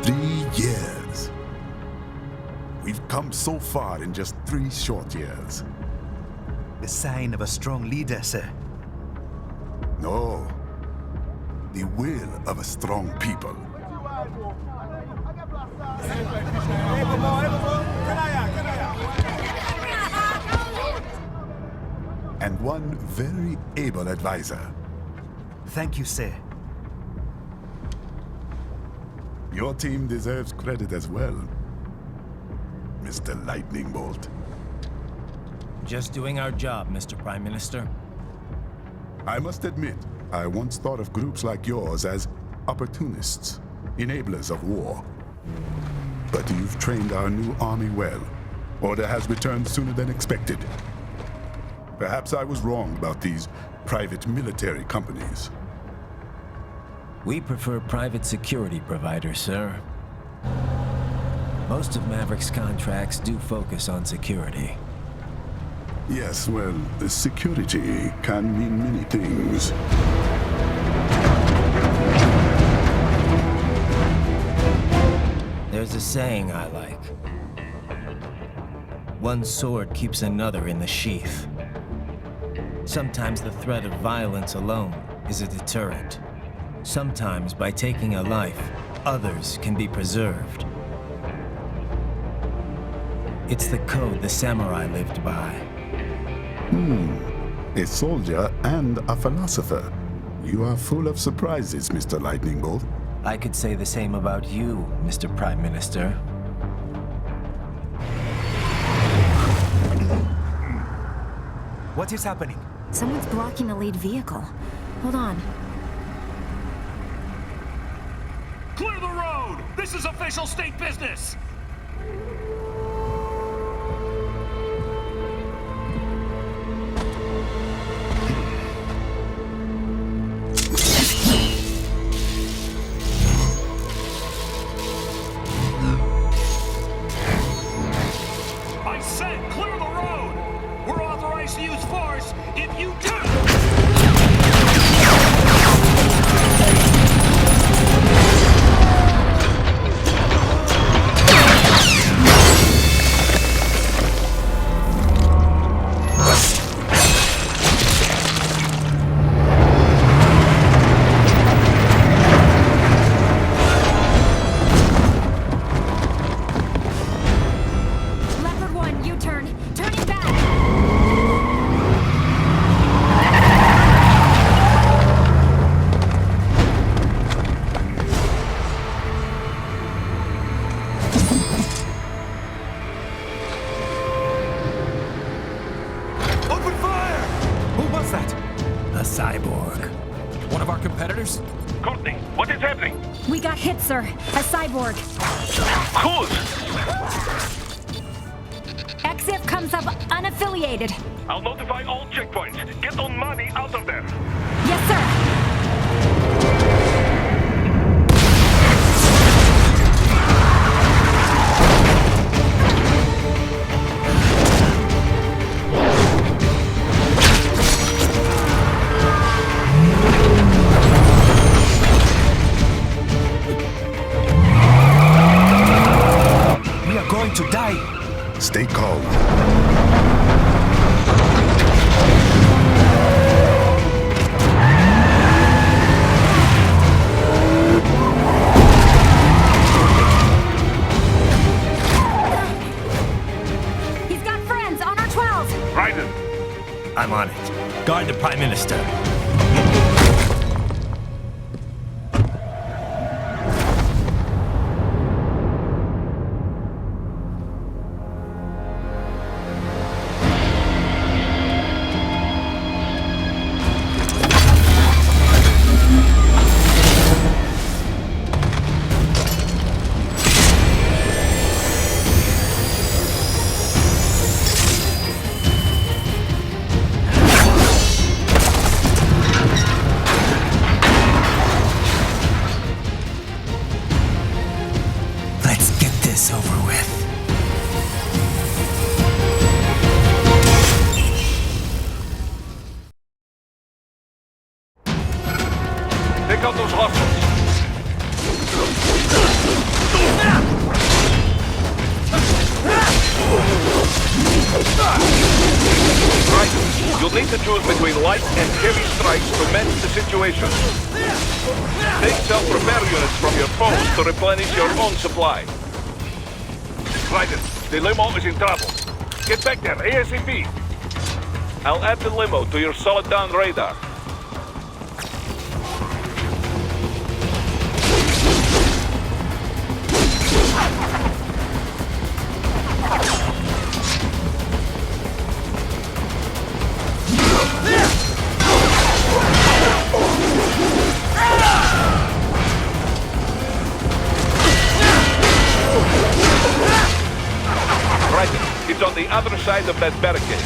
3 years. We've come so far in just 3 short years. The sign of a strong leader, sir. No. The will of a strong people. And one very able advisor. Thank you, sir. Your team deserves credit as well, Mr. Lightning Bolt. Just doing our job, Mr. Prime Minister. I must admit, I once thought of groups like yours as opportunists, enablers of war. But you've trained our new army well. Order has returned sooner than expected. Perhaps I was wrong about these private military companies. We prefer private security providers, sir. Most of Maverick's contracts do focus on security. Yes, well, security can mean many things. There's a saying I like. One sword keeps another in the sheath. Sometimes the threat of violence alone is a deterrent. Sometimes by taking a life, others can be preserved. It's the code the samurai lived by. A soldier and a philosopher. You are full of surprises, Mr. Lightning Bolt. I could say the same about you, Mr. Prime Minister. What is happening? Someone's blocking the lead vehicle. Hold on. Clear the road! This is official state business! I said clear the road! We're authorized to use force if you do! Leopard 1, U-turn. Turning back. Open fire! Who was that? A cyborg. One of our competitors? Courtney, what is happening? We got hit, sir. A cyborg. Whose? XF comes up unaffiliated. I'll notify all checkpoints. Get on money out of there. Yes, sir. We are going to die. Stay calm. He's got friends on our 12. Raiden, I'm on it. Guard the Prime Minister. Let's get this over with. pick up those hostiles. need to choose between light and heavy strikes to match the situation. Take self-repair units from your phones to replenish your own supply. Raiden, the limo is in trouble. Get back there, ASAP. I'll add the limo to your solid down radar. Raiden, it's on the other side of that barricade.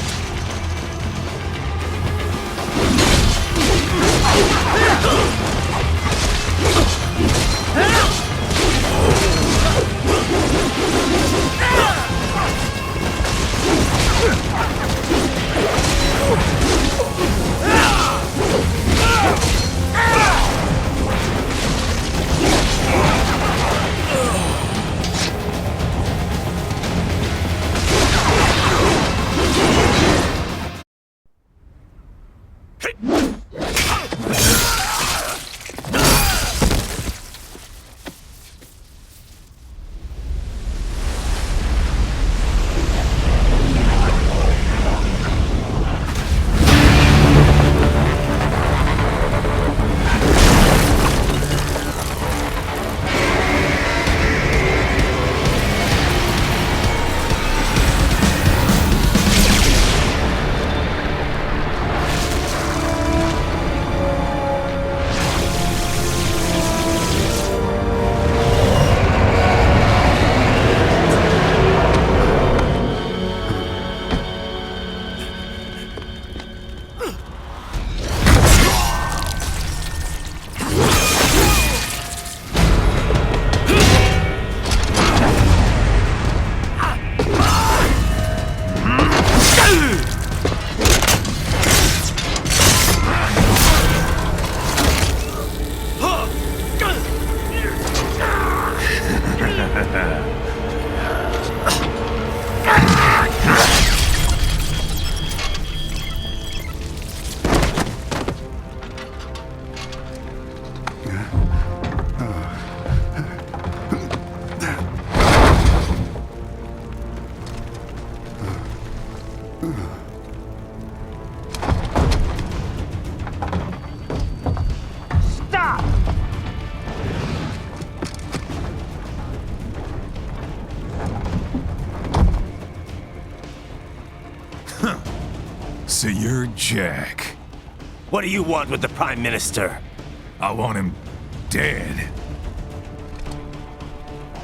So you're Jack. What do you want with the Prime Minister? I want him dead.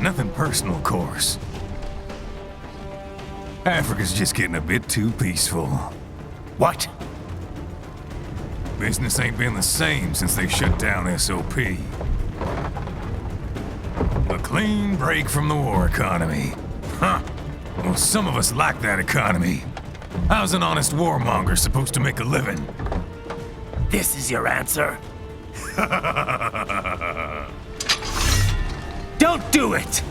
Nothing personal, of course. Africa's just getting a bit too peaceful. What? Business ain't been the same since they shut down SOP. A clean break from the war economy. Huh. Well, some of us like that economy. How's an honest warmonger supposed to make a living? This is your answer? Don't do it!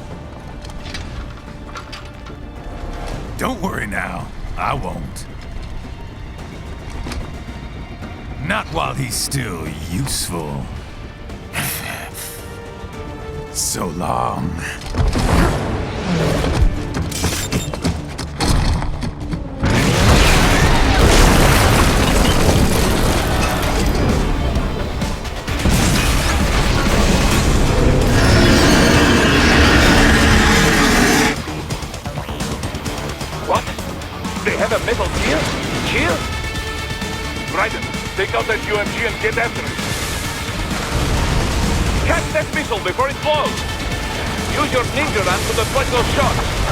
Don't worry now. I won't. Not while he's still useful. So long. What? They have a metal gear? Gear? Raiden, take out that UMG and get after it. Catch that missile before it blows! Use your ninja run to deflect those shots!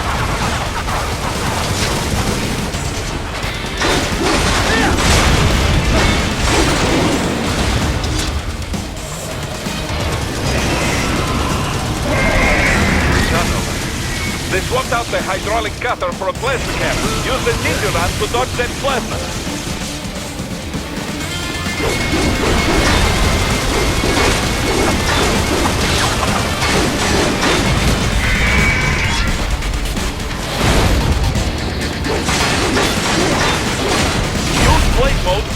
They swapped out the hydraulic cutter for a plasma cannon. Use the ninja run to dodge that plasma. Use blade mode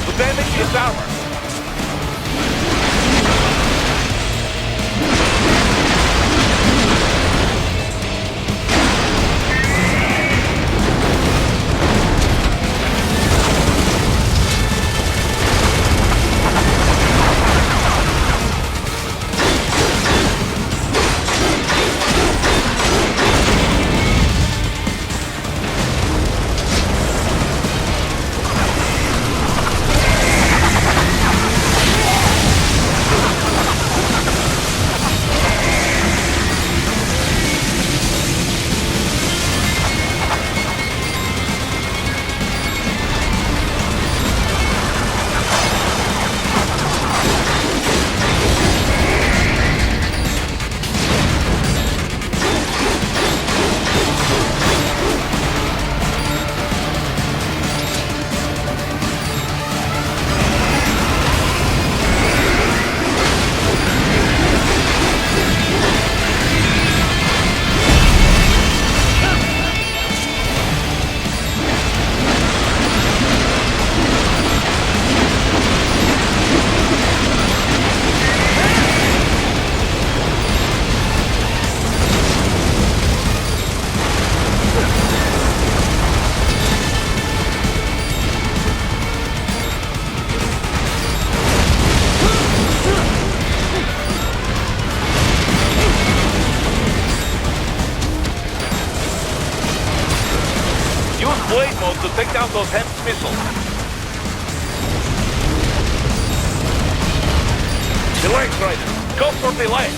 blade mode to take down those HEMS missiles. Delay, Strider. Go for delay.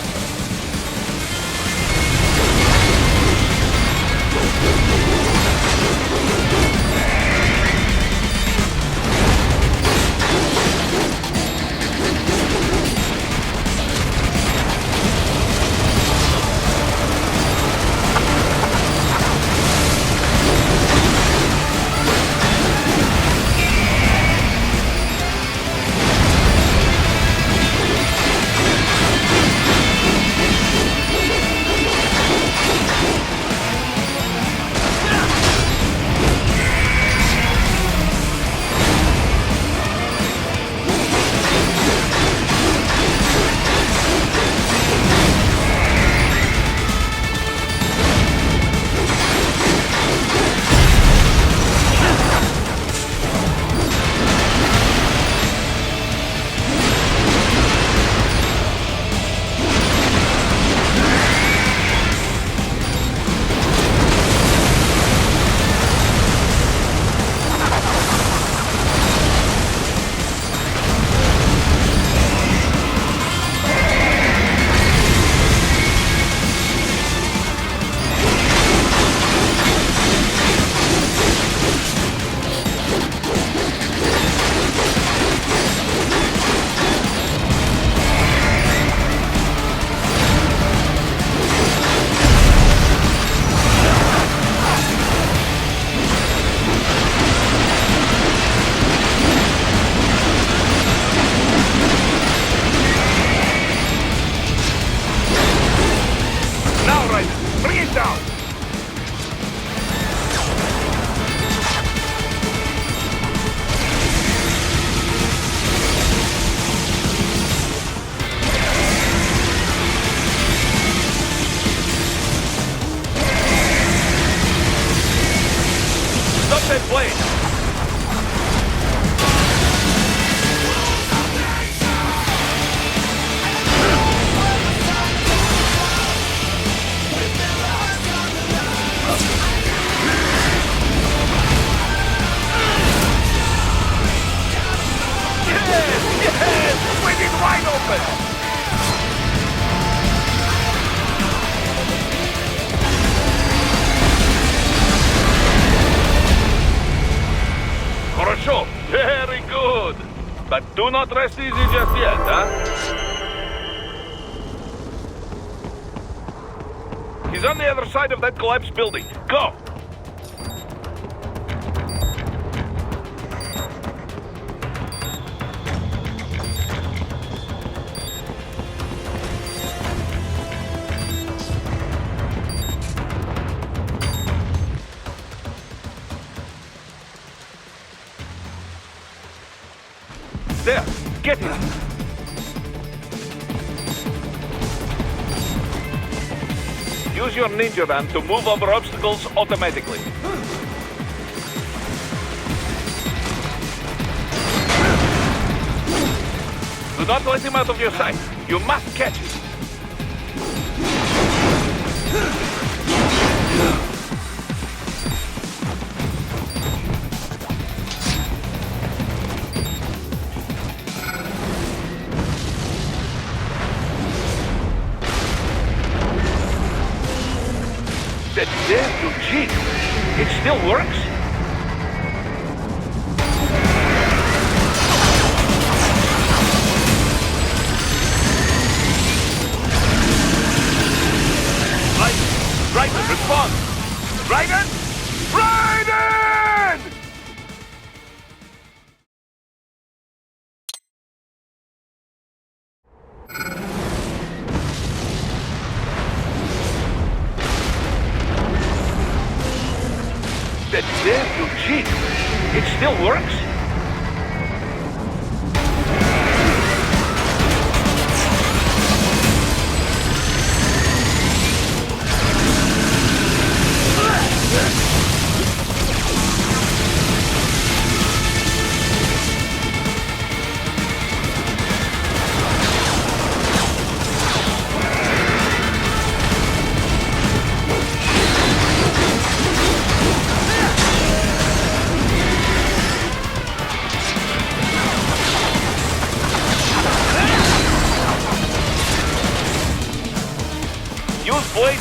Very good. But do not rest easy just yet, huh? He's on the other side of that collapsed building. Go! There, get him! Use your ninja van to move over obstacles automatically. Do not let him out of your sight. You must catch him. That dare to cheat. It still works? Raiden, respond! Raiden! Raiden! That dare to cheat. It still works?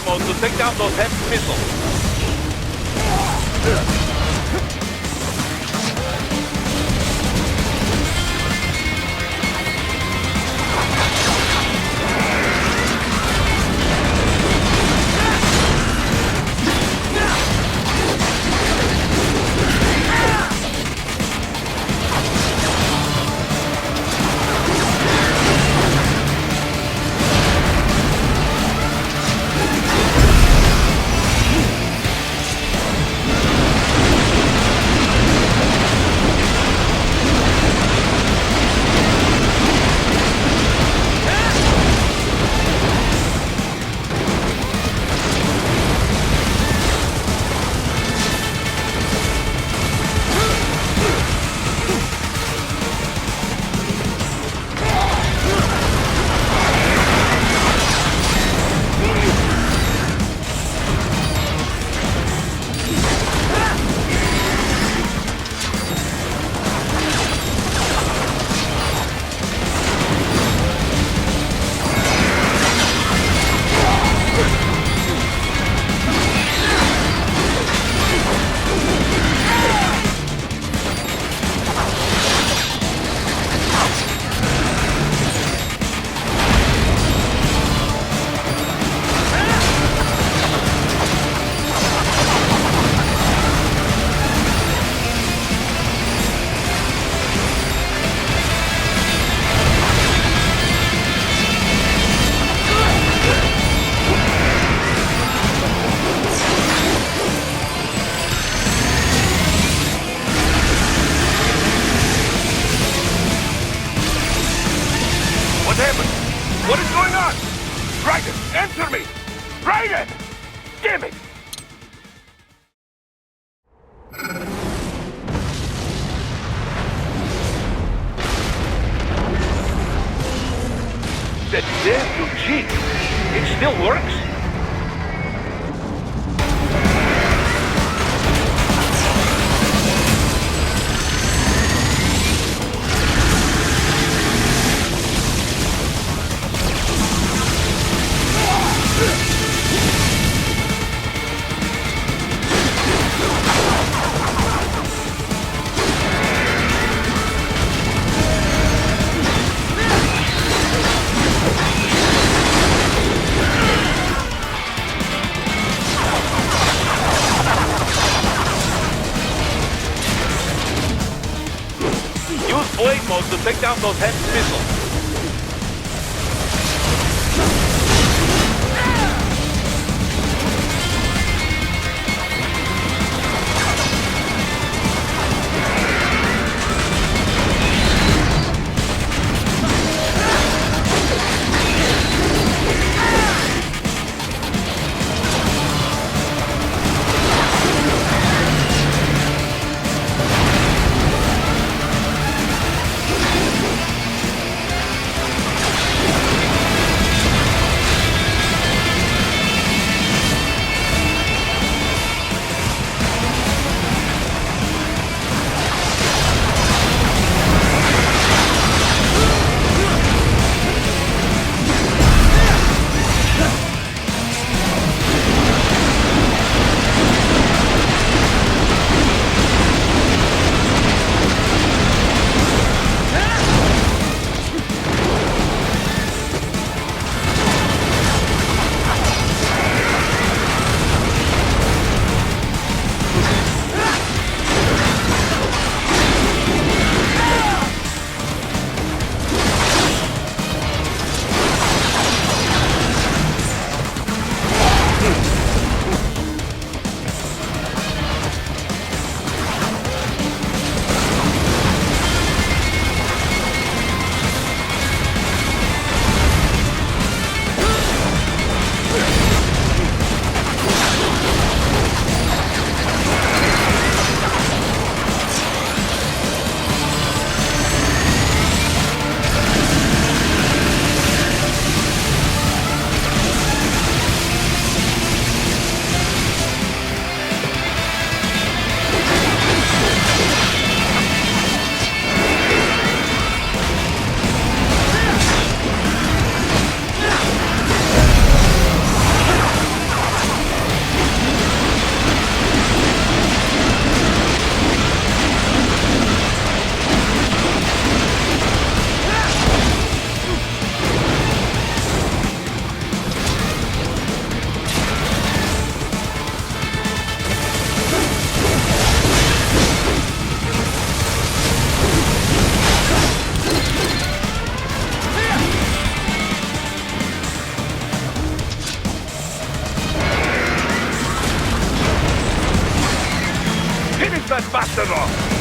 blade mode to take down those heavy missiles. What happened? What is going on? Raiden, answer me! Raiden! Damn it! That damn Eugene! It still works? Use blade mode to take down those heavy missiles. off!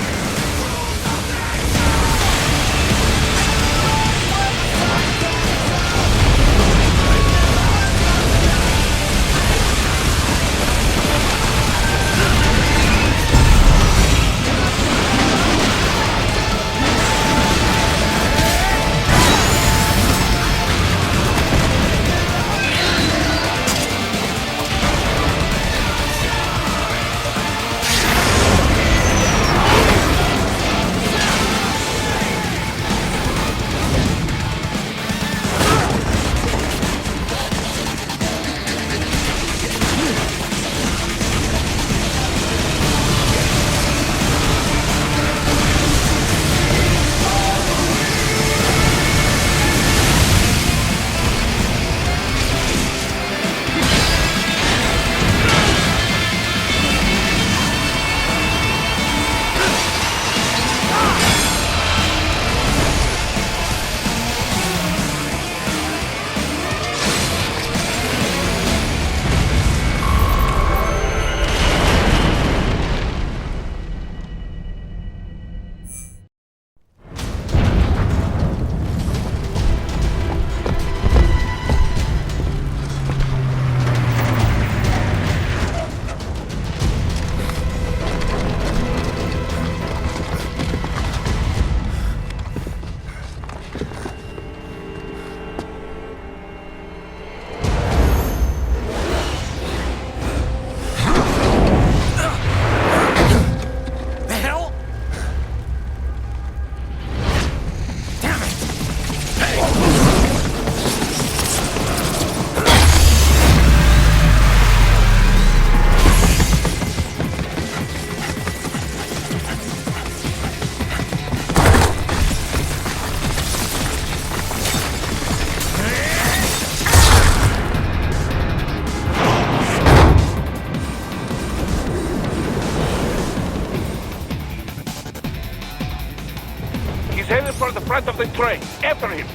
He's headed for the front of the train. After him.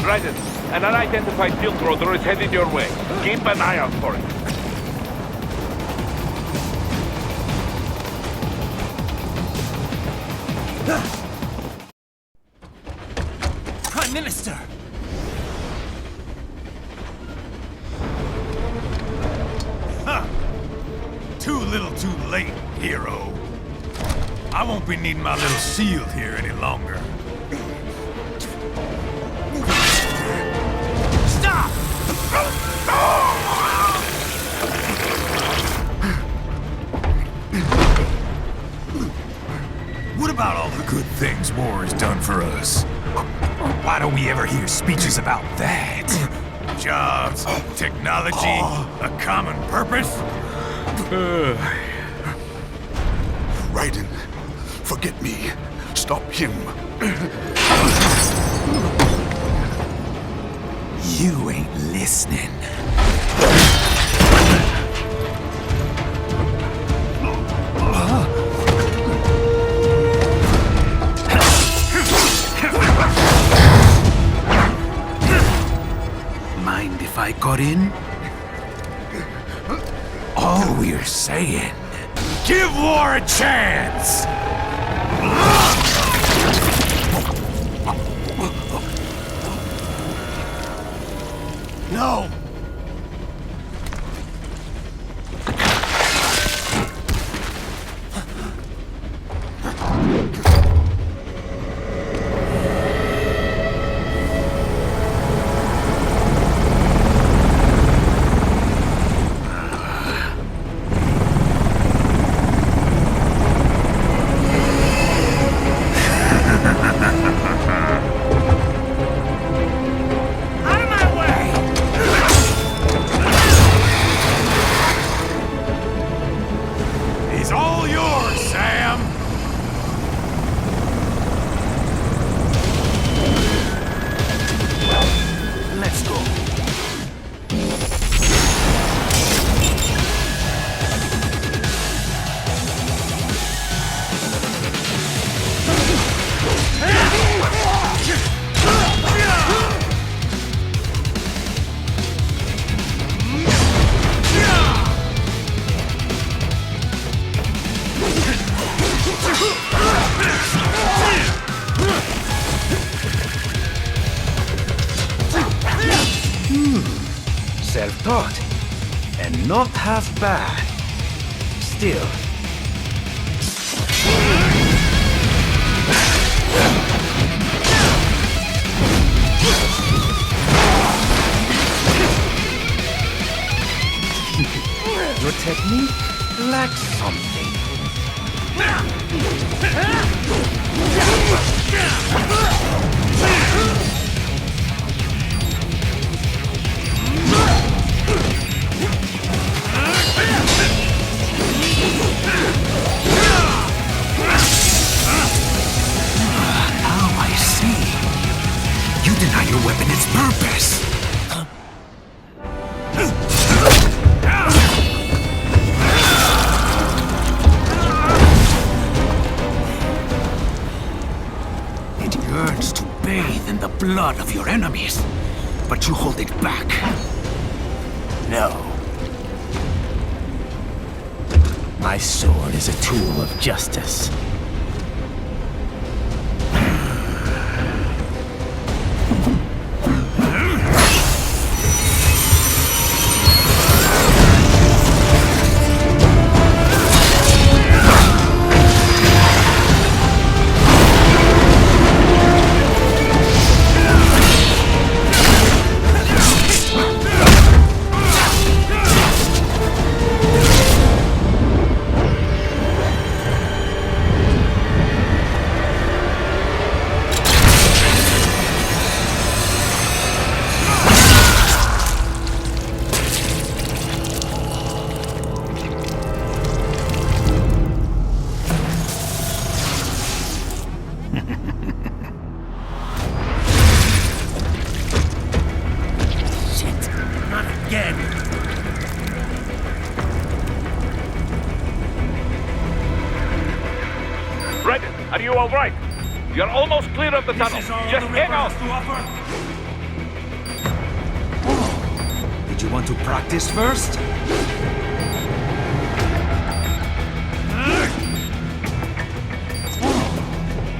Raiden, an unidentified field rotor is headed your way. Keep an eye out for it. Prime Minister! Huh. Too little too late, hero. I won't be needing my little shield here any longer. Stop! What about all the good things war has done for us? Why don't we ever hear speeches about that? Jobs, technology, a common purpose? Raiden, forget me. Stop him. You ain't listening. Mind if I got in? All we're saying, give war a chance! No! Out of my way! and not half bad. Still. Your technique lacks something. I see. You deny your weapon its purpose. It yearns to bathe in the blood of your enemies, but you hold it back. No. My sword is a tool of justice. Raiden, are you all right? You're almost clear of the tunnel. Just hang on. Did you want to practice first?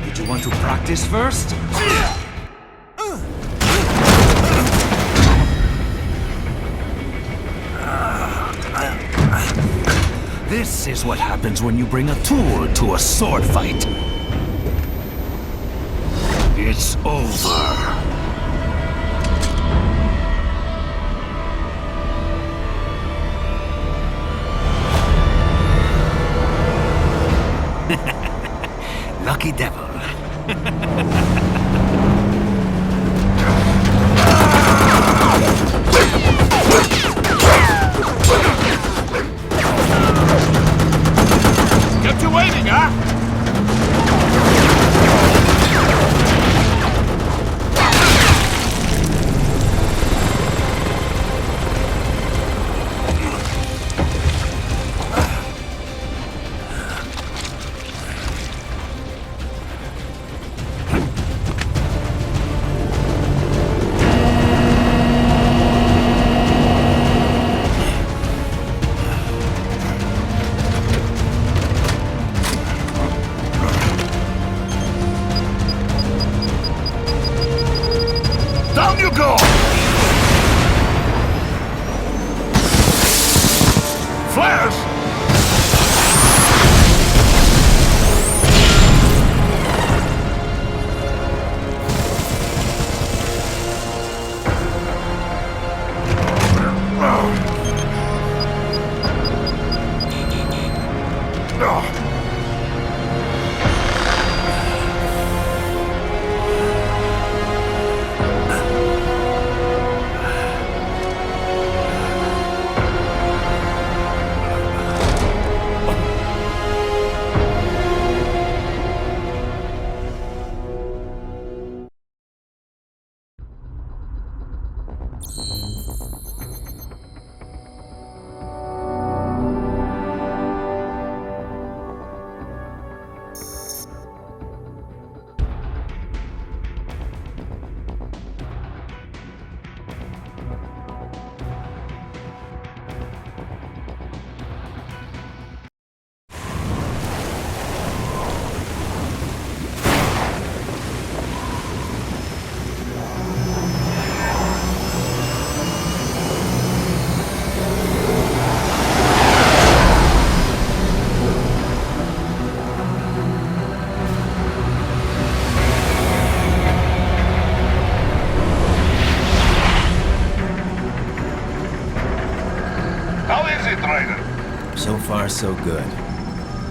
Did you want to practice first? This is what happens when you bring a tool to a sword fight. It's over. Lucky devil. Get you waiting, huh? Down you go! Flares! Strider? So far, so good.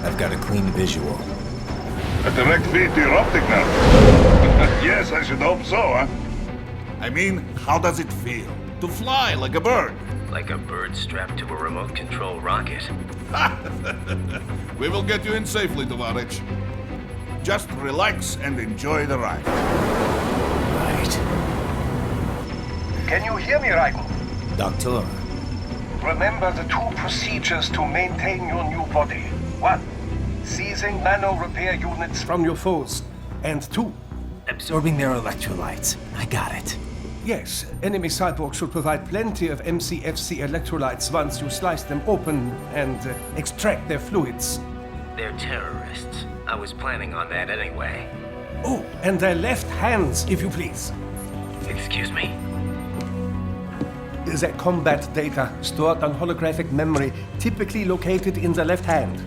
I've got a clean visual. A direct feed to your optic now. Yes, I should hope so, huh? I mean, how does it feel? To fly like a bird? Like a bird strapped to a remote control rocket. We will get you in safely, Tovarich. Just relax and enjoy the ride. Right. Can you hear me, Raiko? Doctor. Remember the two procedures to maintain your new body. 1. Seizing nano repair units from your foes. And 2. Absorbing their electrolytes. I got it. Yes, enemy cyborgs should provide plenty of MCFC electrolytes once you slice them open and extract their fluids. They're terrorists. I was planning on that anyway. Oh, and their left hands, if you please. Excuse me? The combat data stored on holographic memory, typically located in the left hand.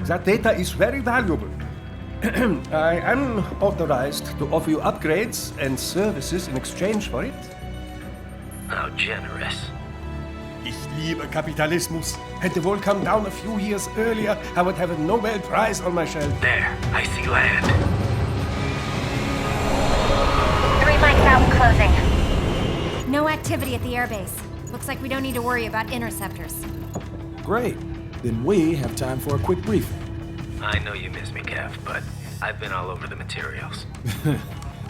That data is very valuable. I am authorized to offer you upgrades and services in exchange for it. How generous. Ich liebe Kapitalismus. Hätte wohl come down a few years earlier, I would have a Nobel Prize on my shelf. There, I see land. 3 mics out, closing. No activity at the airbase. Looks like we don't need to worry about interceptors. Great. Then we have time for a quick briefing. I know you miss me, Kev, but I've been all over the materials.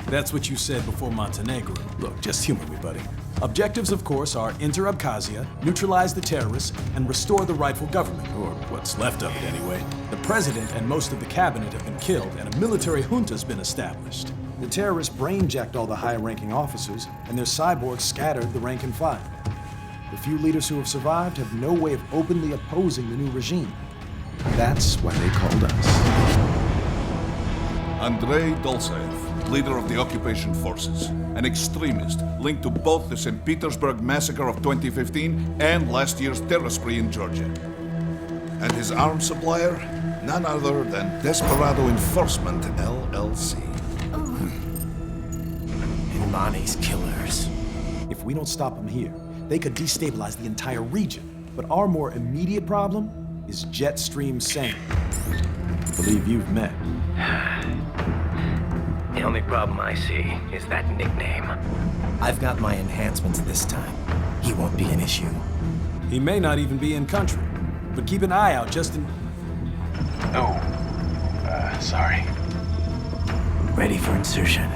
That's what you said before Montenegro. Look, just humor me, buddy. Objectives, of course, are enter Abkhazia, neutralize the terrorists, and restore the rightful government, or what's left of it anyway. The president and most of the cabinet have been killed, and a military junta's been established. The terrorists brain-jacked all the high-ranking officers, and their cyborgs scattered the rank and file. The few leaders who have survived have no way of openly opposing the new regime. That's why they called us. Andrei Dolzaev, leader of the occupation forces, an extremist linked to both the St. Petersburg massacre of 2015 and last year's terror spree in Georgia. And his arms supplier, none other than Desperado Enforcement, LLC. Imani's killers. If we don't stop them here, they could destabilize the entire region. But our more immediate problem is Jetstream Sane. I believe you've met. The only problem I see is that nickname. I've got my enhancements this time. He won't be an issue. He may not even be in country, but keep an eye out just in... Sorry. Ready for insertion.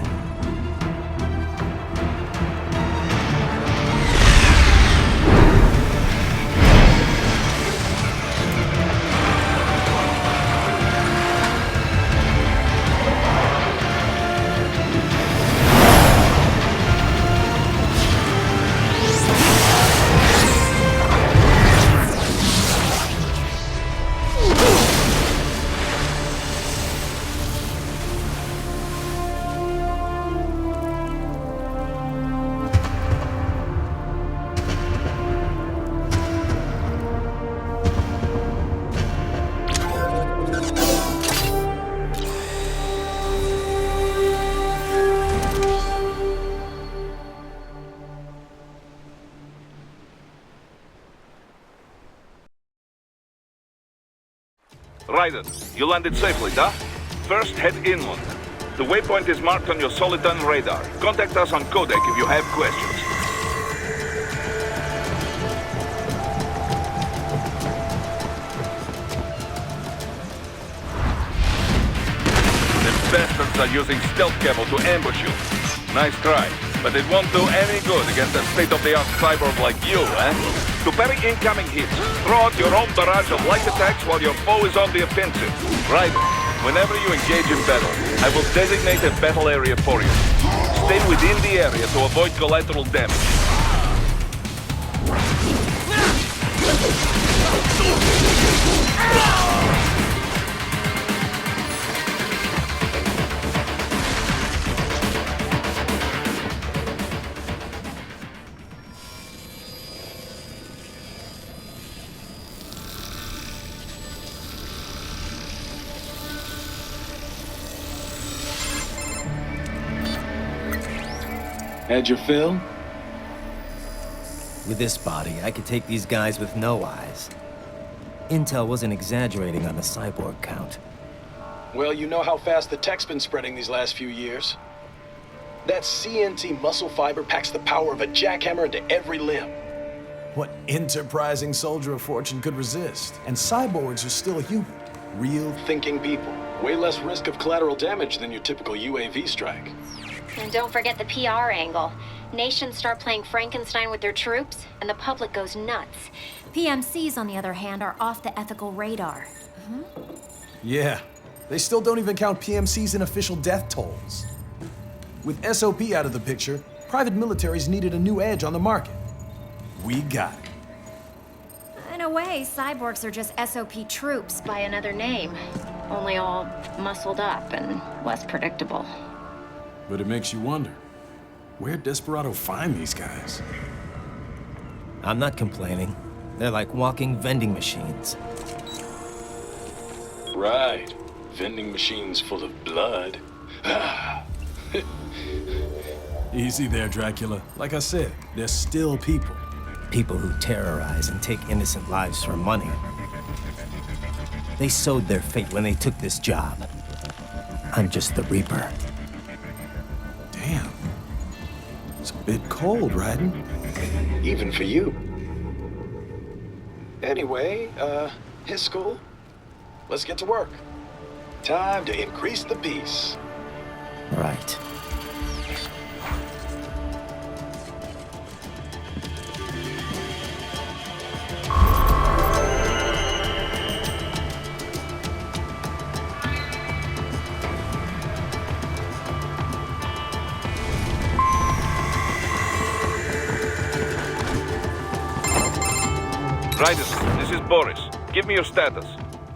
Raiden, you landed safely, da? First, head inland. The waypoint is marked on your Soliton radar. Contact us on Codec if you have questions. The bastards are using stealth cable to ambush you. Nice try, but it won't do any good against a state-of-the-art cyborg like you, eh? To parry incoming hits, throw out your own barrage of light attacks while your foe is on the offensive. Raiden, whenever you engage in battle, I will designate a battle area for you. Stay within the area to avoid collateral damage. Had your fill? With this body, I could take these guys with no eyes. Intel wasn't exaggerating on the cyborg count. Well, you know how fast the tech's been spreading these last few years. That CNT muscle fiber packs the power of a jackhammer into every limb. What enterprising soldier of fortune could resist? And cyborgs are still human. Real thinking people. Way less risk of collateral damage than your typical UAV strike. And don't forget the PR angle. Nations start playing Frankenstein with their troops, and the public goes nuts. PMCs, on the other hand, are off the ethical radar. Yeah, they still don't even count PMCs in official death tolls. With SOP out of the picture, private militaries needed a new edge on the market. We got it. In a way, cyborgs are just SOP troops by another name. Only all muscled up and less predictable. But it makes you wonder, where'd Desperado find these guys? I'm not complaining. They're like walking vending machines. Right. Vending machines full of blood. Easy there, Dracula. Like I said, they're still people. People who terrorize and take innocent lives for money. They sowed their fate when they took this job. I'm just the Reaper. Damn. It's a bit cold, Raiden. Even for you. Anyway, his school. Let's get to work. Time to increase the peace. Right. Raiden, this is Boris. Give me your status.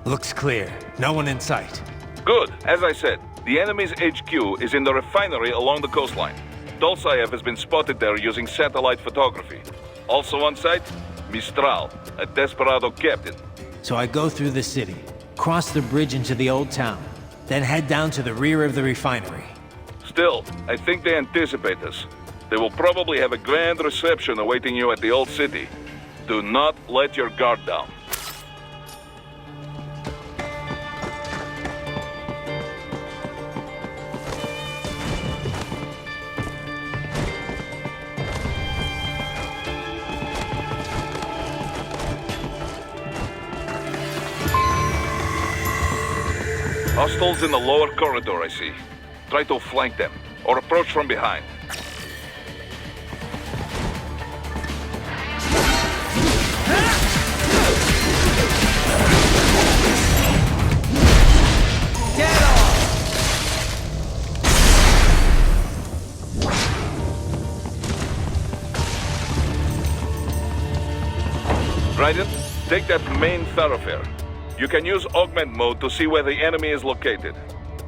Looks clear. No one in sight. Good. As I said, the enemy's HQ is in the refinery along the coastline. Dolzaev has been spotted there using satellite photography. Also on site, Mistral, a Desperado captain. So I go through the city, cross the bridge into the old town, then head down to the rear of the refinery. Still, I think they anticipate us. They will probably have a grand reception awaiting you at the old city. Do not let your guard down. Hostiles in the lower corridor, I see. Try to flank them, or approach from behind. Raiden, take that main thoroughfare. You can use augment mode to see where the enemy is located.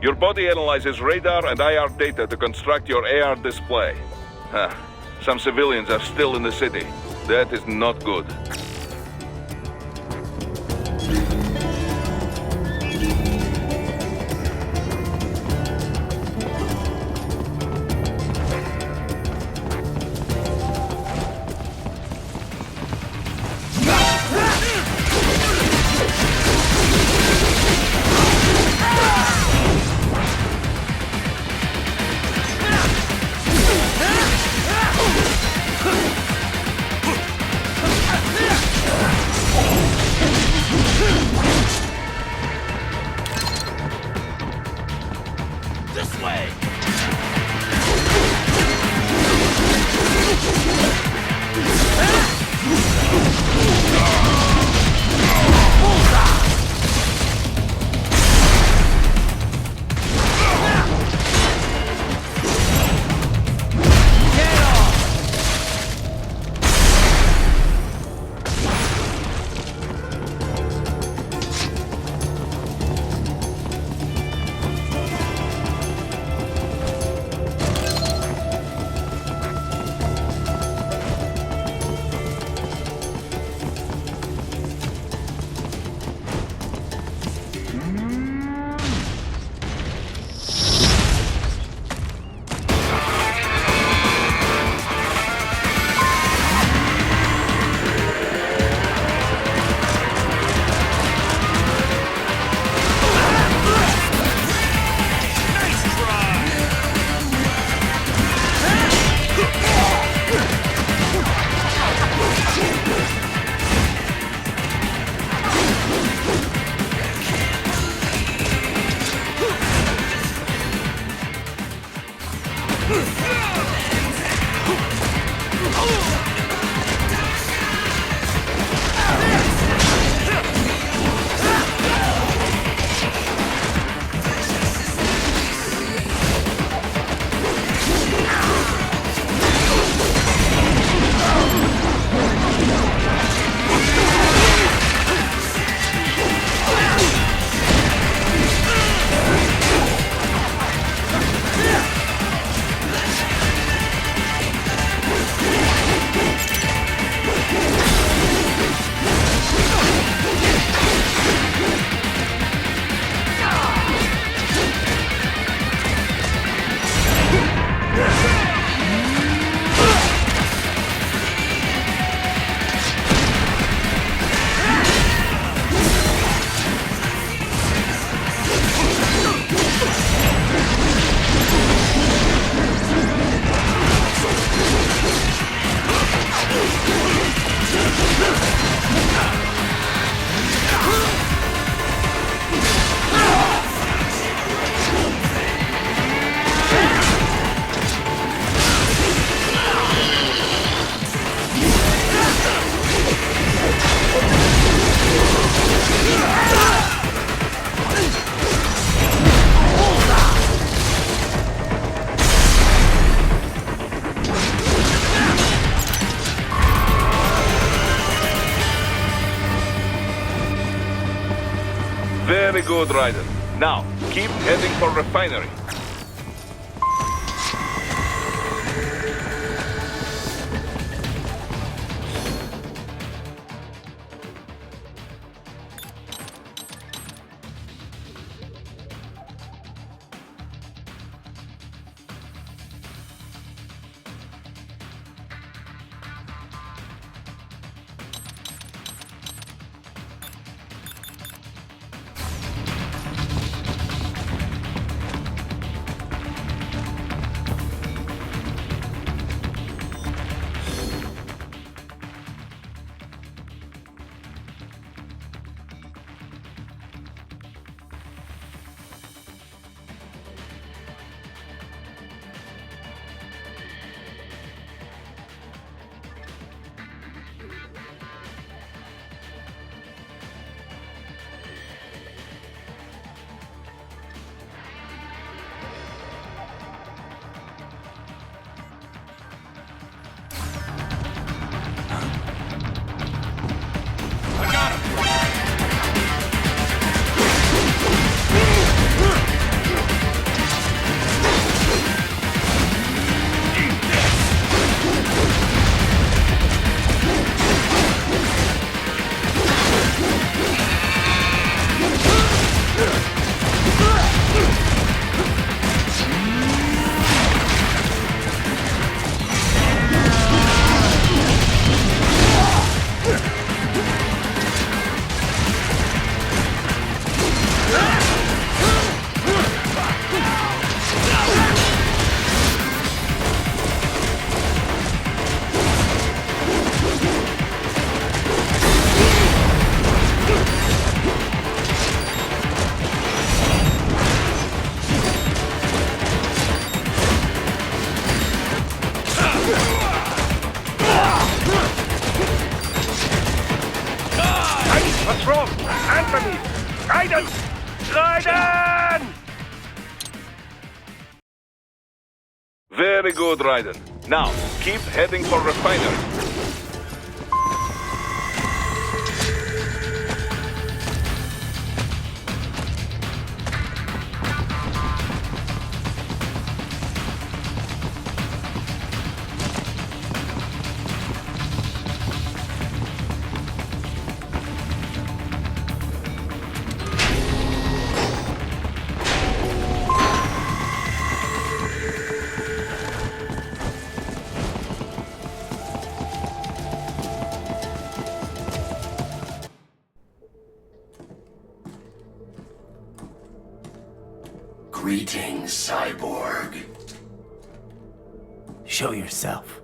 Your body analyzes radar and IR data to construct your AR display. Some civilians are still in the city. That is not good. Very good, Raiden. Now, keep heading for refinery. What's wrong? Answer me! Raiden! Raiden! Very good, Raiden. Now, keep heading for refinery. Greetings, Cyborg. Show yourself.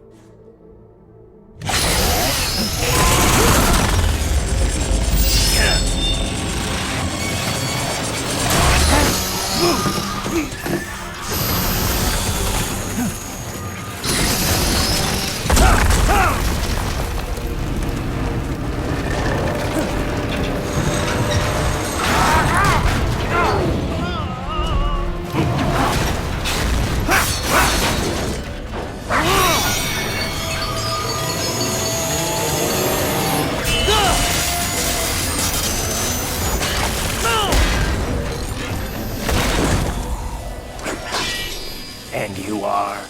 And you are?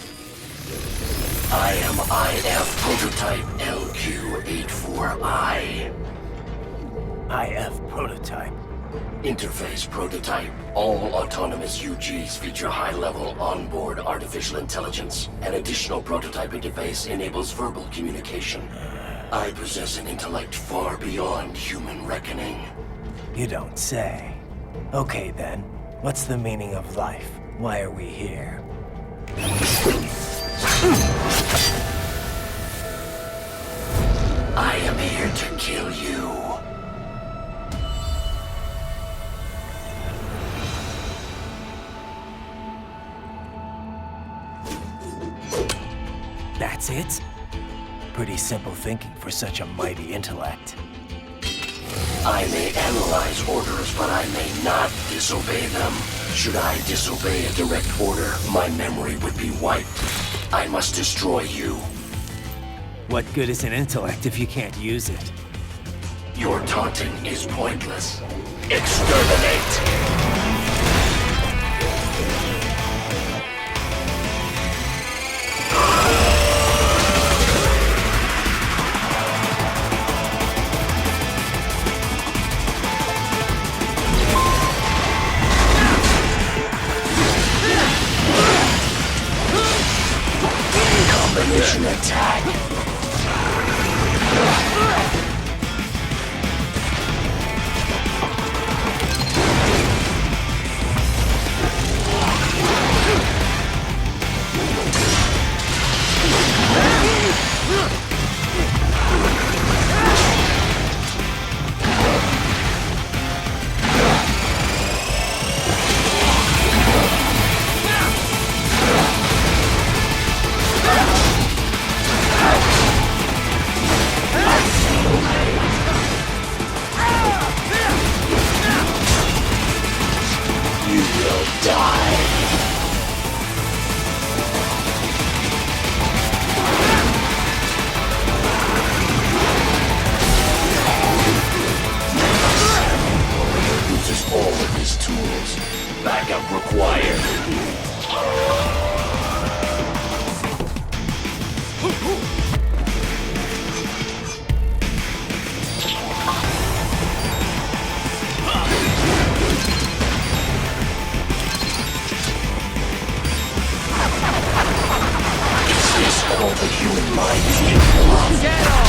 I am IF Prototype LQ-84I. IF Prototype. Interface Prototype. All autonomous UGs feature high-level onboard artificial intelligence. An additional prototype interface enables verbal communication. I possess an intellect far beyond human reckoning. You don't say. Okay then, what's the meaning of life? Why are we here? I am here to kill you. That's it? Pretty simple thinking for such a mighty intellect. I may analyze orders, but I may not disobey them. Should I disobey a direct order, my memory would be wiped. I must destroy you. What good is an intellect if you can't use it? Your taunting is pointless. Exterminate! Combination attack! Backup required. Is this all the human mind is capable of? Get off!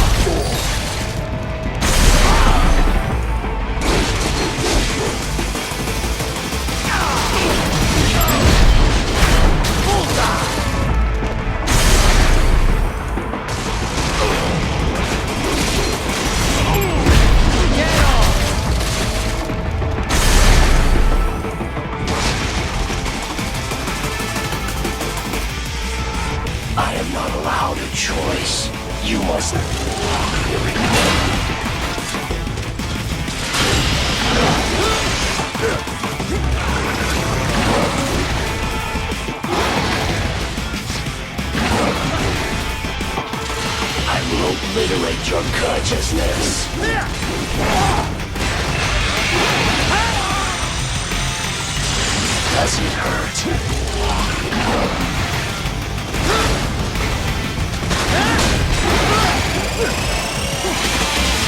I am not allowed a choice. You must... I will obliterate your consciousness. Does it hurt?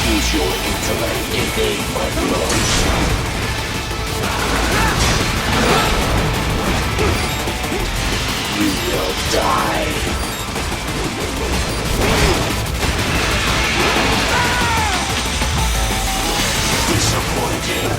Use your intellect, evade my blows. You will die. Disappointing.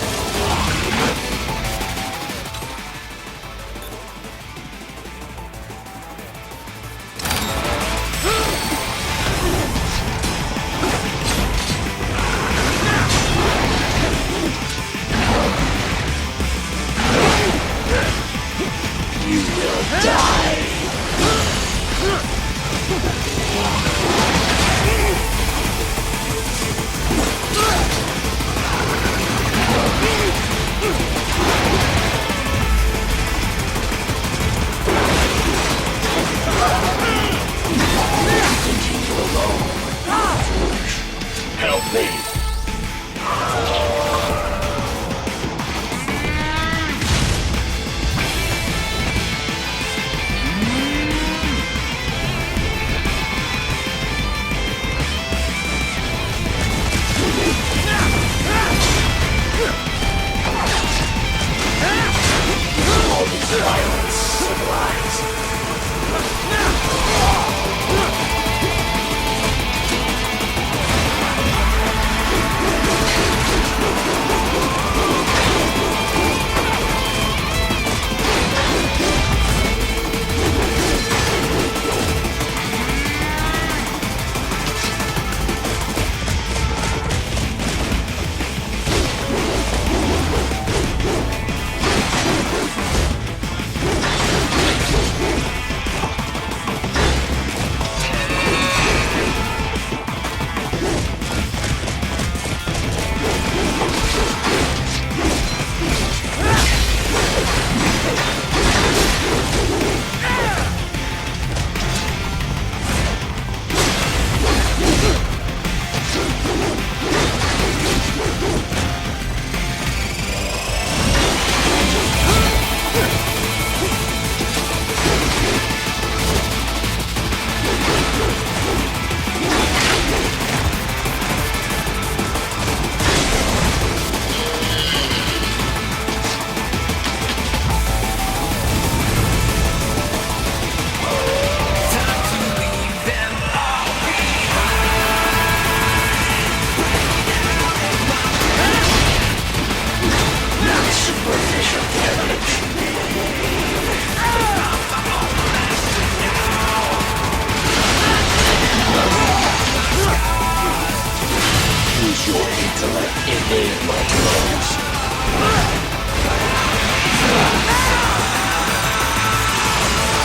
Use your intellect, evade my blows.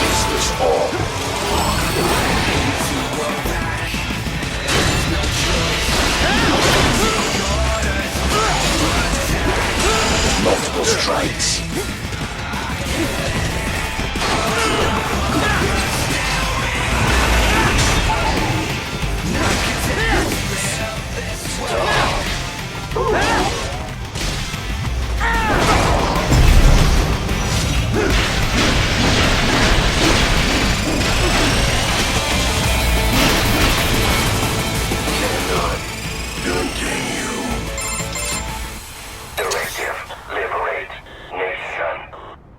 Is this all? Multiple strikes. Cannot continue. Directive, liberate nation.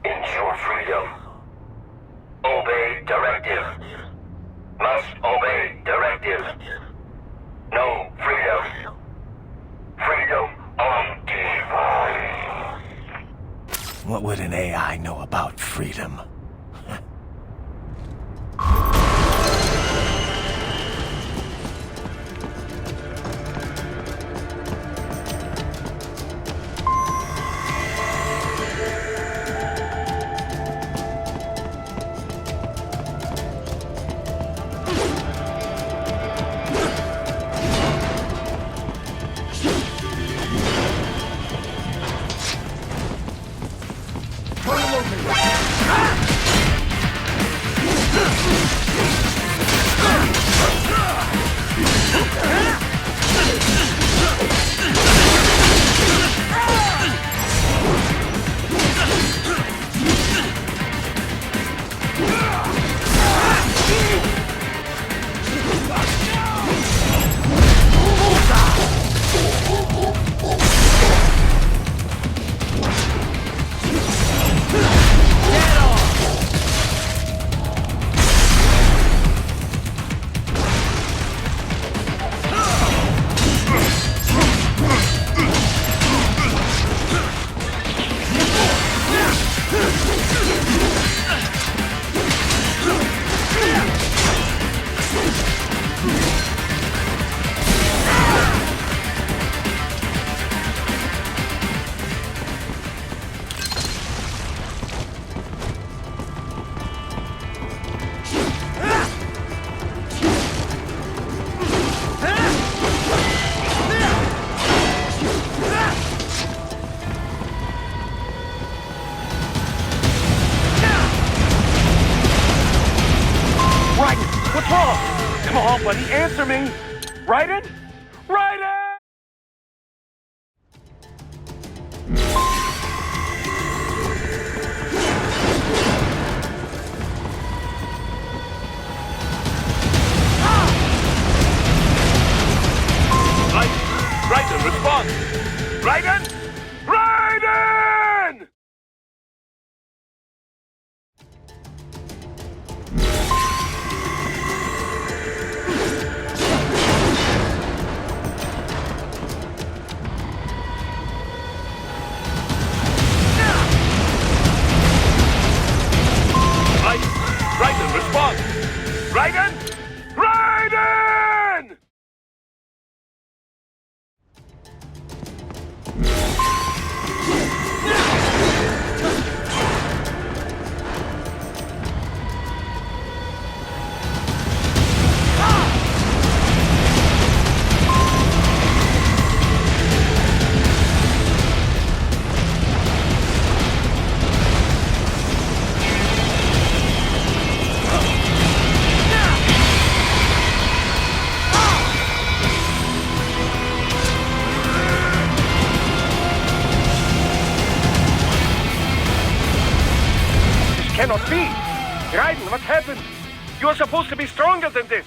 Ensure freedom. Obey directive. Must obey directive. No freedom. Freedom on device. What would an AI know about freedom? What's wrong? Come on, buddy, answer me. Raiden? Raiden! Raiden, respond! Raiden! Raiden! Raiden, respond! Raiden! Raiden! Cannot be! Raiden, what happened? You are supposed to be stronger than this!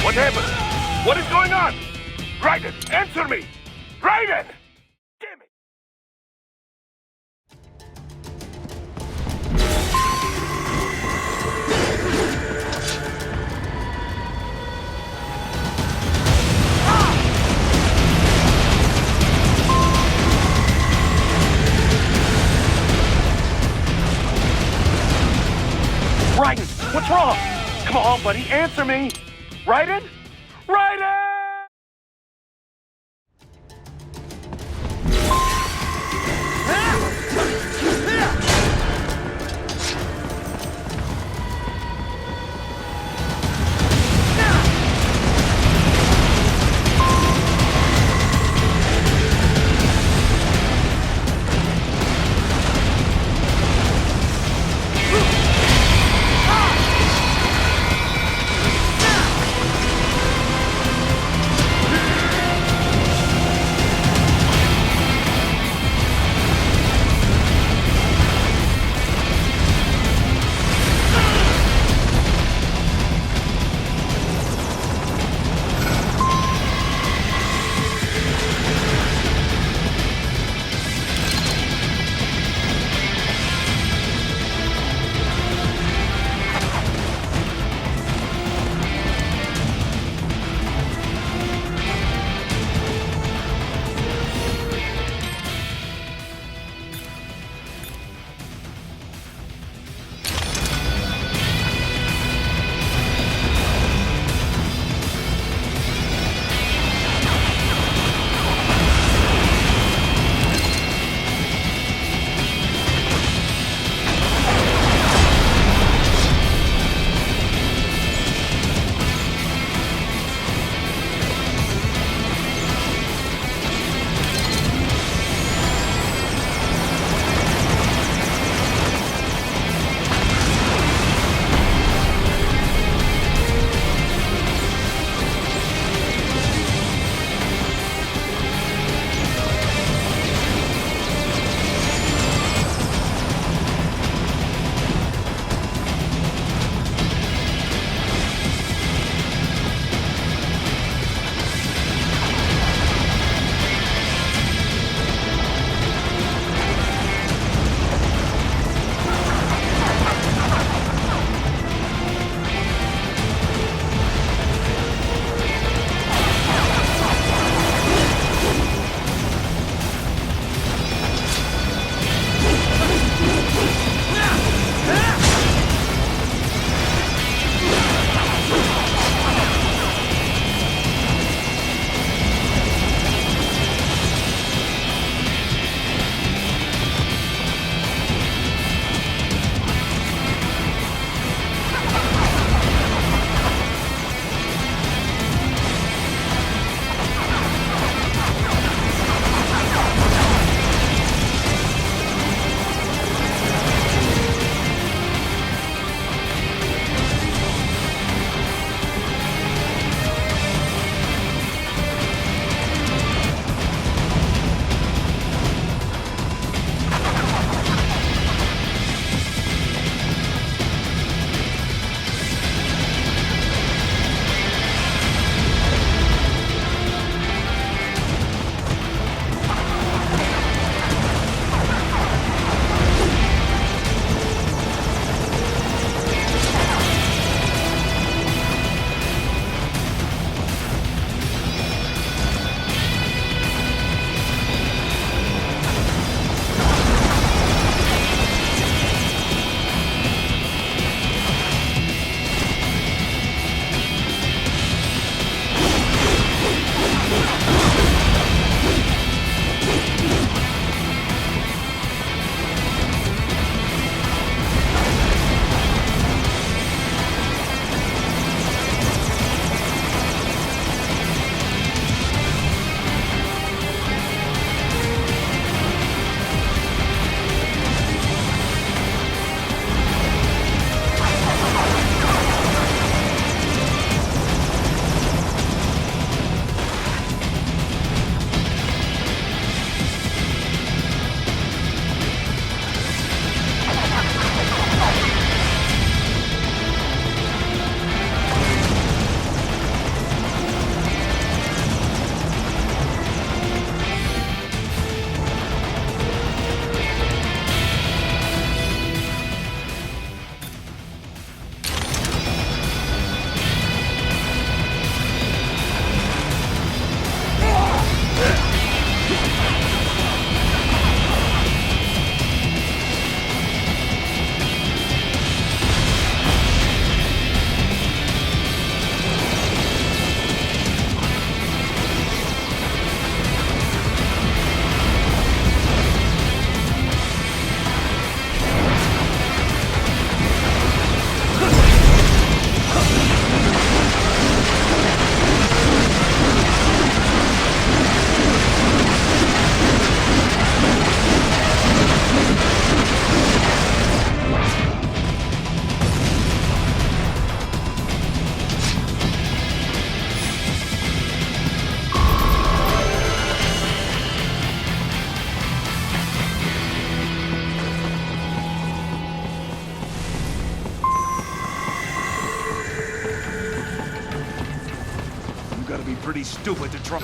What happened? What is going on? Raiden, answer me! Raiden! Damn it! Raiden, what's wrong? Come on, buddy, answer me! Raiden? Raiden! be pretty stupid to try.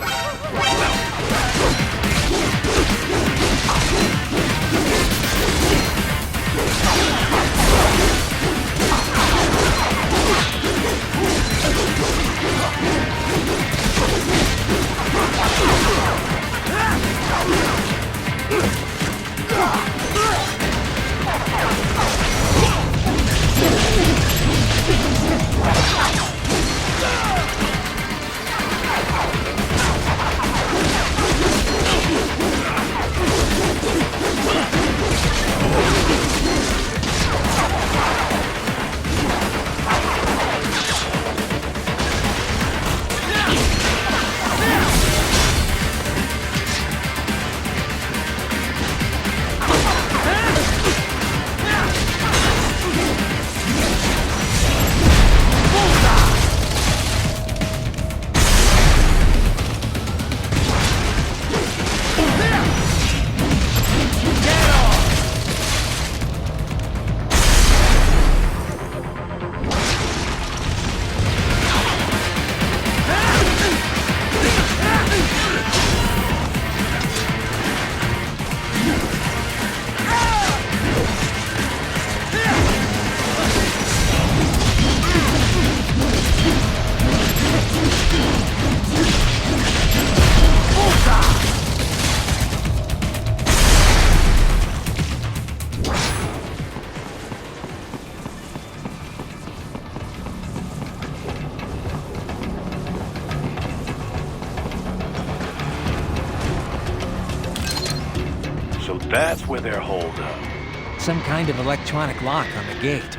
So that's where they're holed up. Some kind of electronic lock on the gate.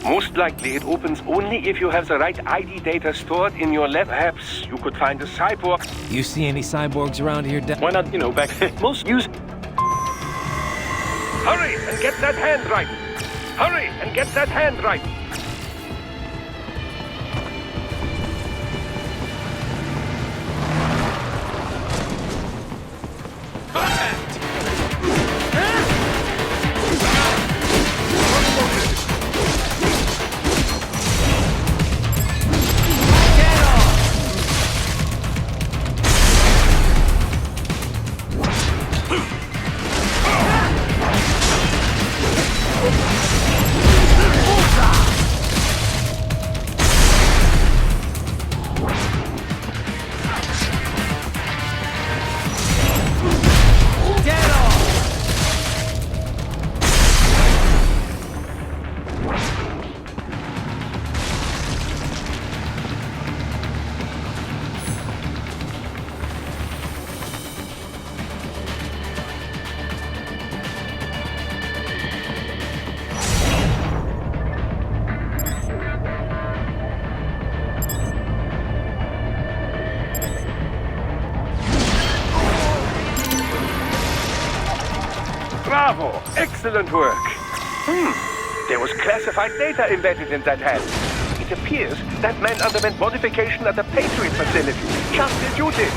Most likely it opens only if you have the right ID data stored in your lab. Perhaps you could find a cyborg. You see any cyborgs around here? Why not, back most use... Hurry and get that hand right! Hurry and get that hand right! Bravo! Excellent work! There was classified data embedded in that hand. It appears that man underwent modification at the Patriot facility, just as you did.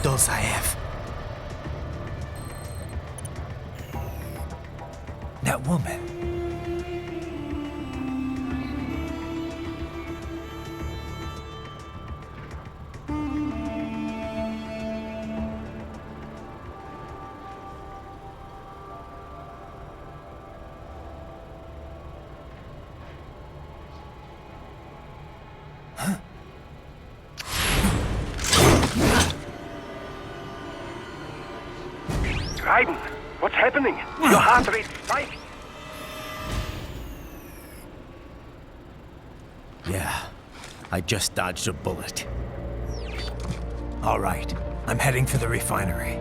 Dolzaev. That woman. Raiden, what's happening? Your heart rate spiked. Yeah, I just dodged a bullet. All right, I'm heading for the refinery.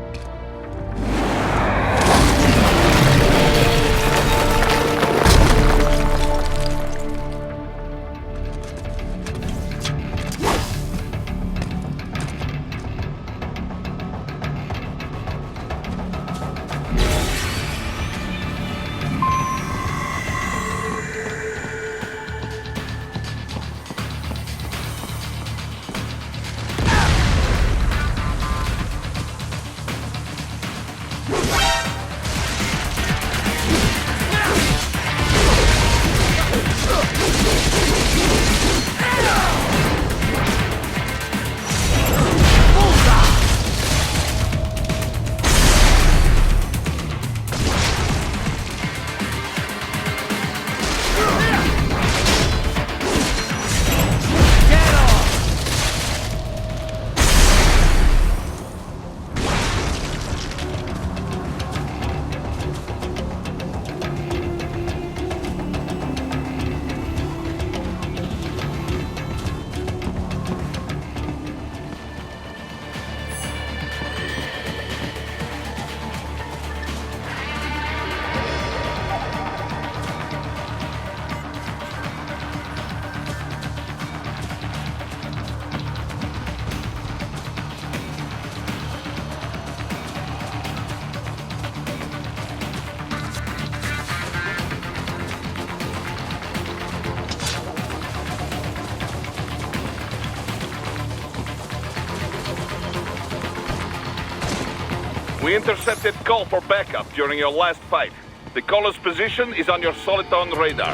We intercepted call for backup during your last fight. The caller's position is on your Soliton radar.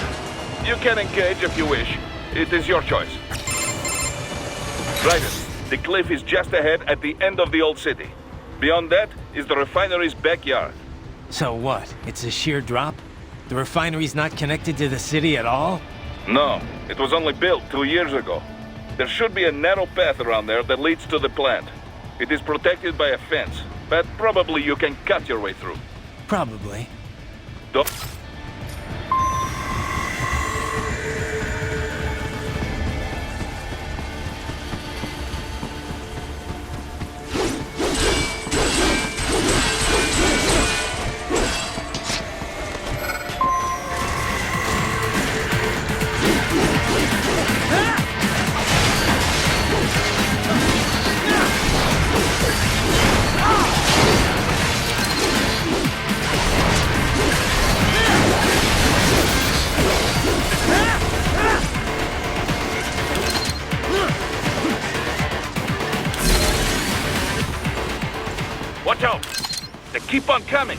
You can engage if you wish. It is your choice. Raiden, the cliff is just ahead at the end of the old city. Beyond that is the refinery's backyard. So what? It's a sheer drop? The refinery's not connected to the city at all? No, it was only built 2 years ago. There should be a narrow path around there that leads to the plant. It is protected by a fence, but probably you can cut your way through. Probably. Watch out! They keep on coming!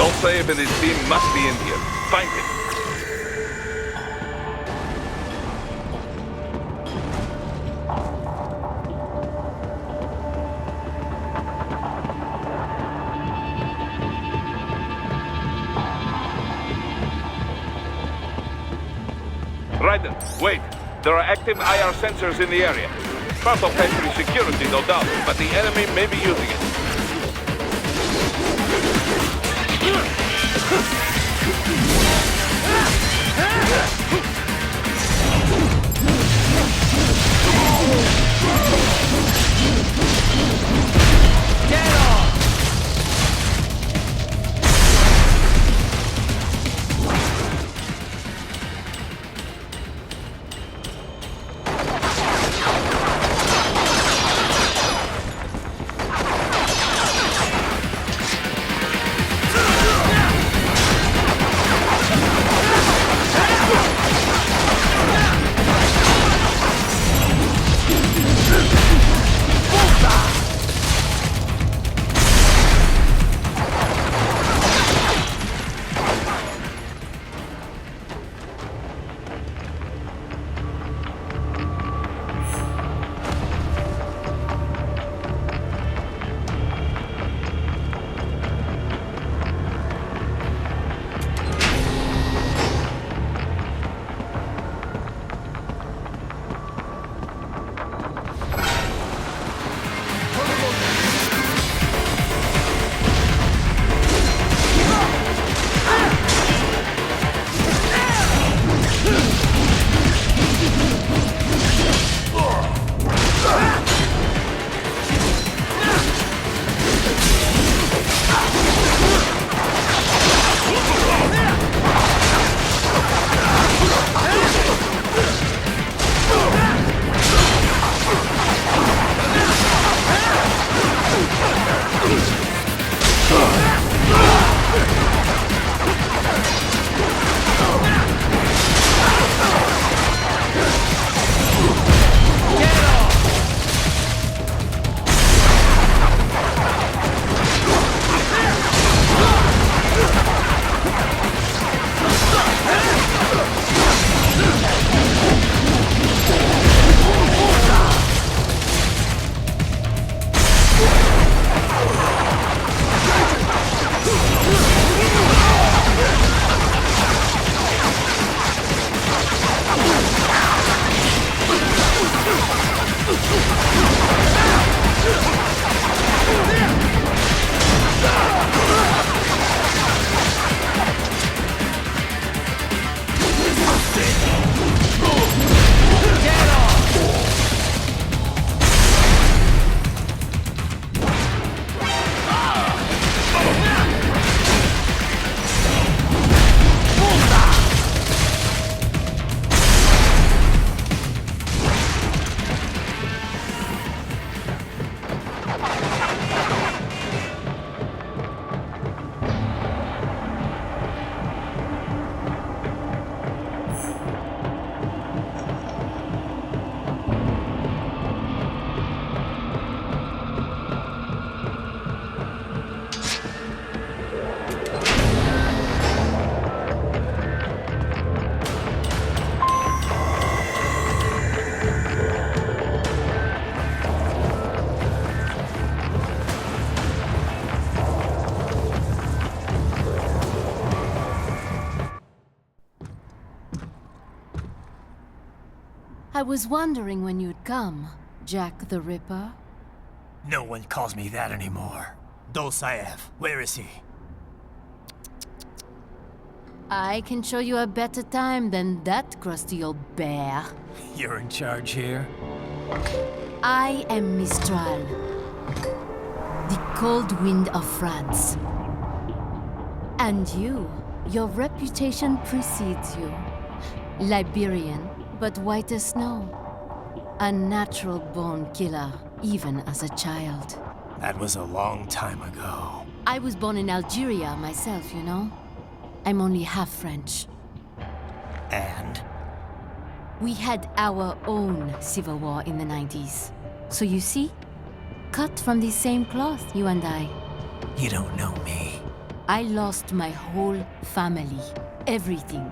Dolsaev and his team must be in here. Find him. Raiden, wait. There are active IR sensors in the area. Part of factory security, no doubt, but the enemy may be using it. Get off! I was wondering when you'd come, Jack the Ripper. No one calls me that anymore. Dolsaev, where is he? I can show you a better time than that crusty old bear. You're in charge here? I am Mistral, the cold wind of France. And you, your reputation precedes you. Liberian, but white as snow. A natural-born killer, even as a child. That was a long time ago. I was born in Algeria myself, you know? I'm only half French. And? We had our own civil war in the 90s. So you see? Cut from the same cloth, you and I. You don't know me. I lost my whole family. Everything.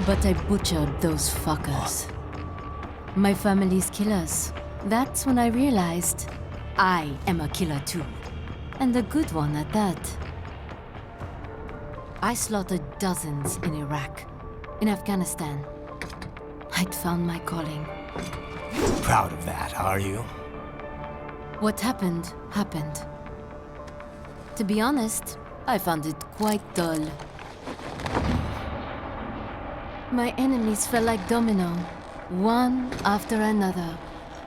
But I butchered those fuckers. My family's killers. That's when I realized I am a killer too. And a good one at that. I slaughtered dozens in Iraq, in Afghanistan. I'd found my calling. Proud of that, are you? What happened, happened. To be honest, I found it quite dull. My enemies fell like domino, one after another.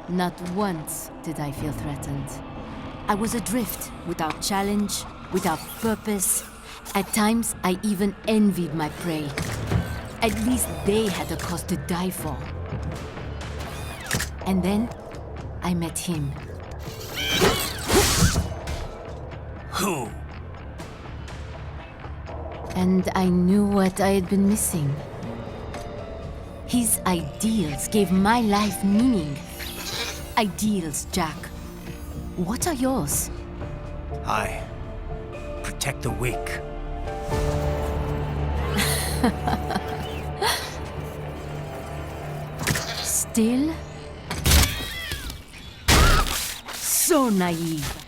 Not once did I feel threatened. I was adrift, without challenge, without purpose. At times, I even envied my prey. At least they had a cause to die for. And then, I met him. Who? And I knew what I had been missing. His ideals gave my life meaning. Ideals, Jack. What are yours? I protect the weak. Still? So naive.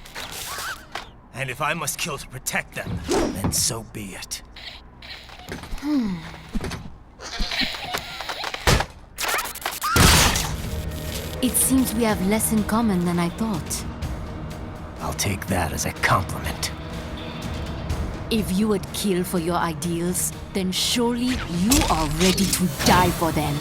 And if I must kill to protect them, then so be it. It seems we have less in common than I thought. I'll take that as a compliment. If you would kill for your ideals, then surely you are ready to die for them.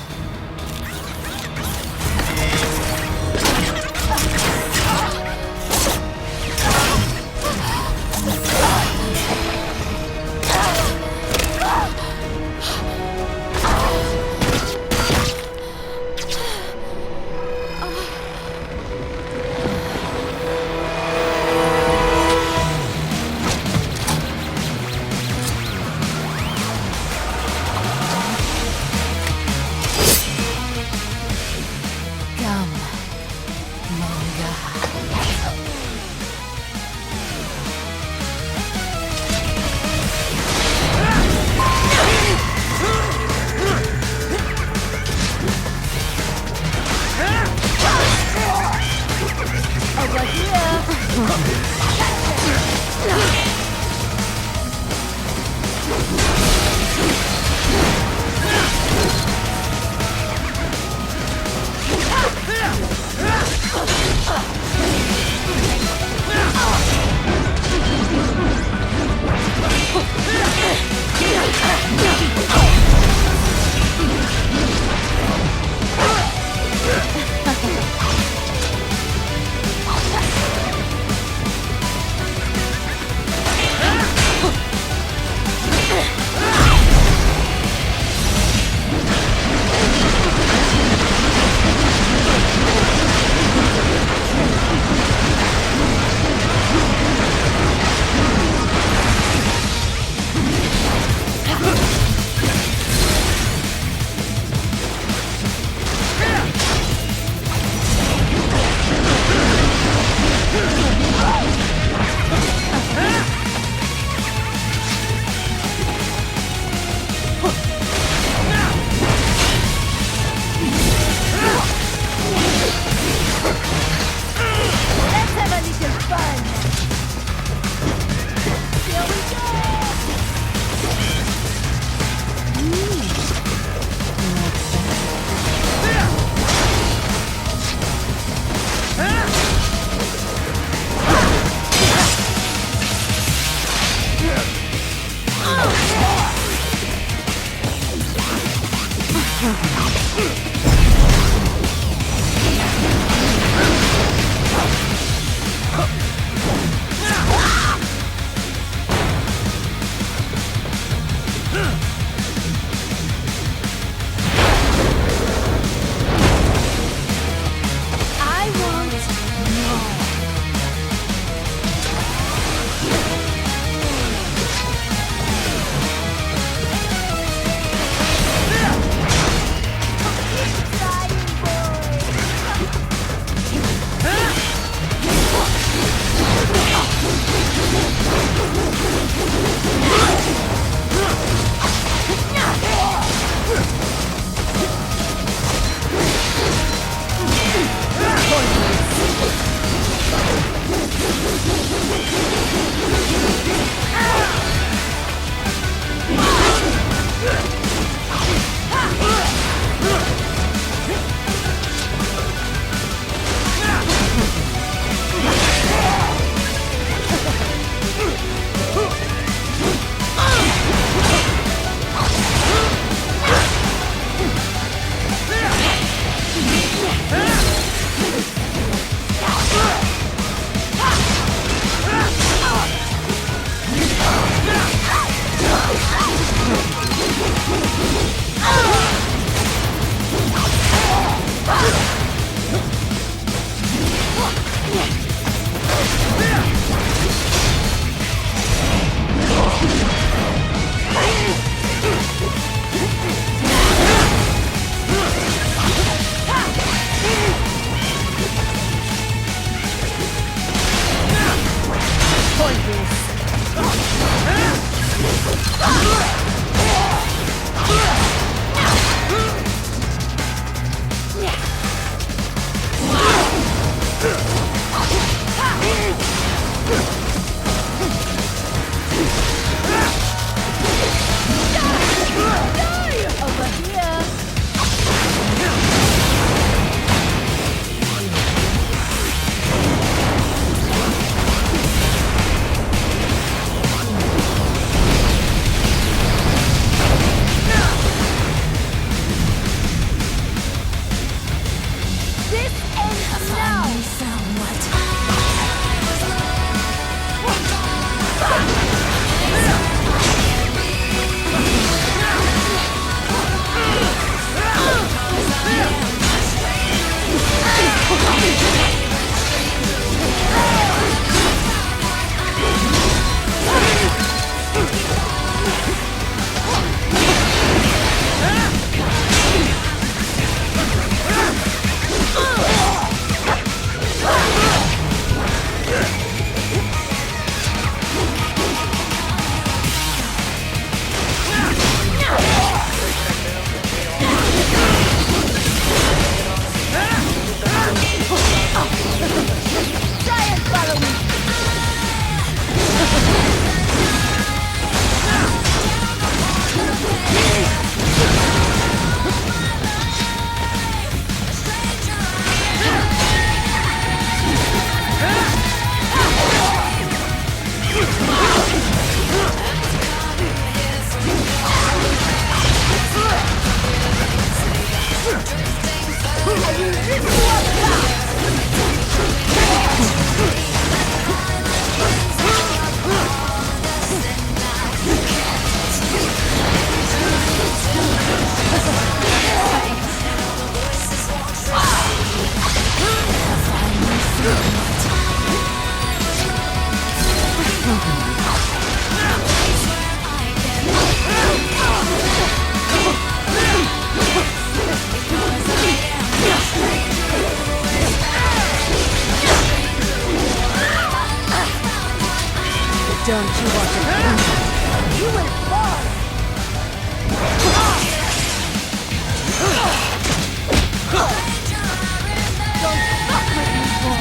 This ends now! Don't you want to? You will fall! Don't fuck with me, boy!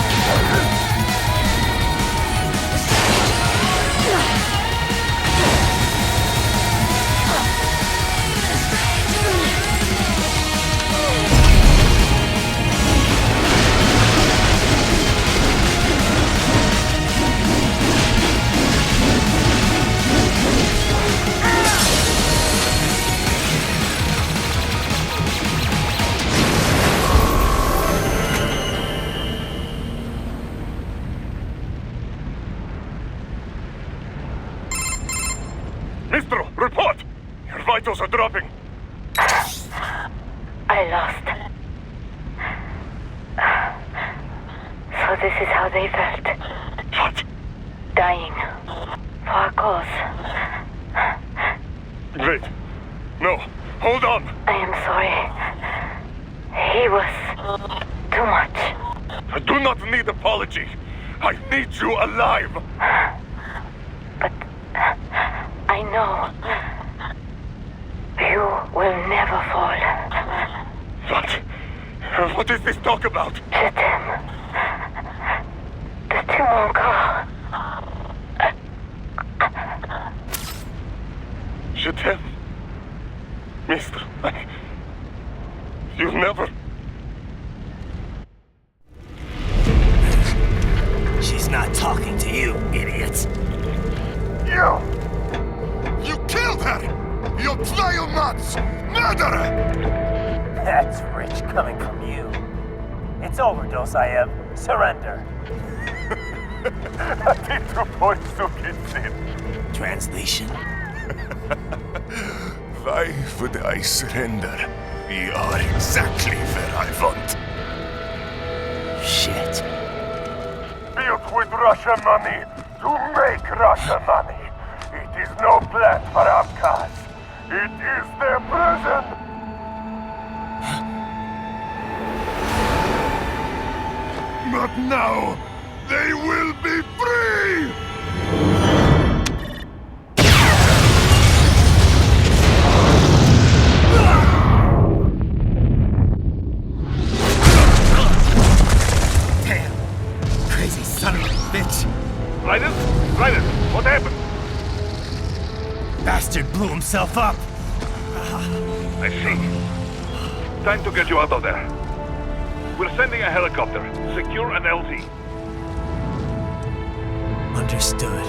Mistro, report! Your vitals are dropping. I lost. So this is how they felt. What? Dying. For a cause. Wait. No. Hold on. I am sorry. He was too much. I do not need apology. I need you alive. But I know you will never fall. What? What is this talk about? Je t'aime. De tout mon corps. Je t'aime. Mister, you never... She's not talking to you, idiot. You killed her! You vile nuts! Murderer! That's rich coming from you. It's overdose, I am. Surrender. Translation? Why would I surrender? We are exactly where I want. Shit. Built with Russian money to make Russian money. It is no plan for Abkhaz. It is their prison. But now, they will be free! Damn! Crazy son of a bitch! Raiden? Raiden, what happened? Bastard blew himself up! I see. Time to get you out of there. We're sending a helicopter. Secure an LZ. Understood.